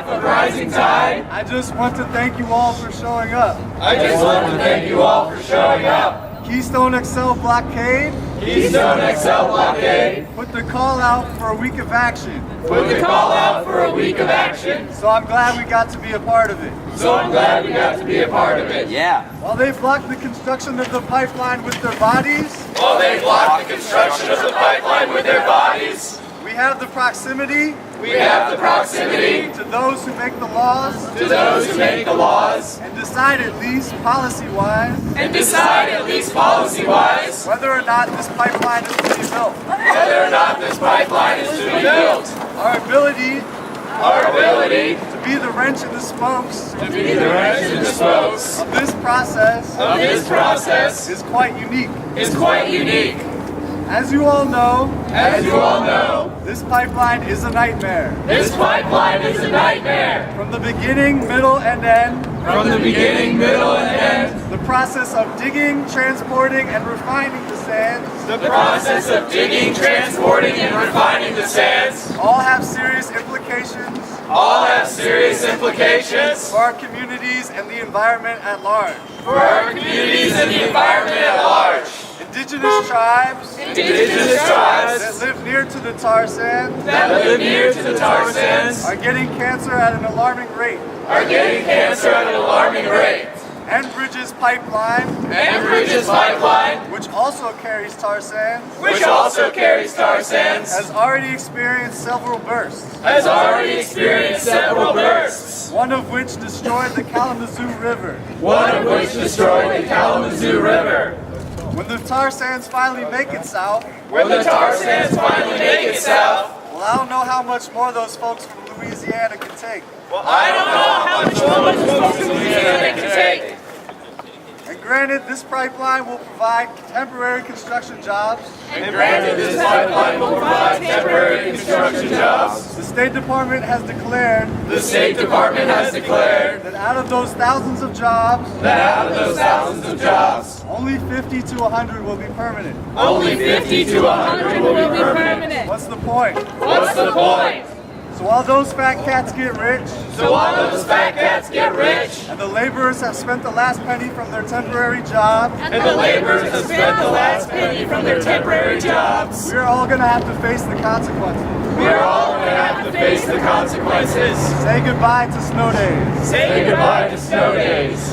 path of rising tide. I just want to thank you all for showing up. I just want to thank you all for showing up. Keystone XL Blockade Keystone XL Blockade put the call out for a week of action. put the call out for a week of action. So I'm glad we got to be a part of it. So I'm glad we got to be a part of it. Yeah. While they blocked the construction of the pipeline with their bodies, While they blocked the construction of the pipeline with their bodies, we have the proximity we have the proximity to those who make the laws to those who make the laws and decide at least policy-wise and decide, at least policy-wise, whether or not this pipeline is to be built. whether or not this pipeline is to be built. Our ability Our ability to be the wrench in the spokes to be the wrench in the spokes of this process of this process is quite unique. is quite unique. As you all know, As you all know, this pipeline is a nightmare. this pipeline is a nightmare. From the beginning, middle, and end, From the beginning, middle, and end, the process of digging, transporting, and refining the sands the process of digging, transporting, and refining the sands all have serious implications all have serious implications for our communities and the environment at large. for our communities and the environment at large. Indigenous tribes Indigenous that tribes live near to the tar sands that live near to the tar sands are getting cancer at an alarming rate. are getting cancer at an alarming rate. Enbridge's pipeline, Enbridge's pipeline, which also carries tar sands, which also carries tar sands, has already experienced several bursts, has already experienced several bursts, one of which destroyed the Kalamazoo River. one of which destroyed the Kalamazoo River. When the tar sands finally make it south, When the tar sands finally make it south, well, I don't know how much more those folks from Louisiana can take. I don't know how much more those folks in Louisiana can take. And granted, this pipeline will provide temporary construction jobs. And granted, this pipeline will provide temporary construction jobs. The State Department has declared The State Department has declared that out of those thousands of jobs, that out of those thousands of jobs, only 50 to 100 will be permanent. only 50 to 100 will be permanent. What's the point? What's the point? So while those fat cats get rich, So while those fat cats get rich, and the laborers have spent the last penny from their temporary job, and the laborers have spent the last penny from their temporary jobs, we're all gonna have to face the consequences. we're all going to have to face the consequences. Say goodbye to snow days. Say goodbye to snow days.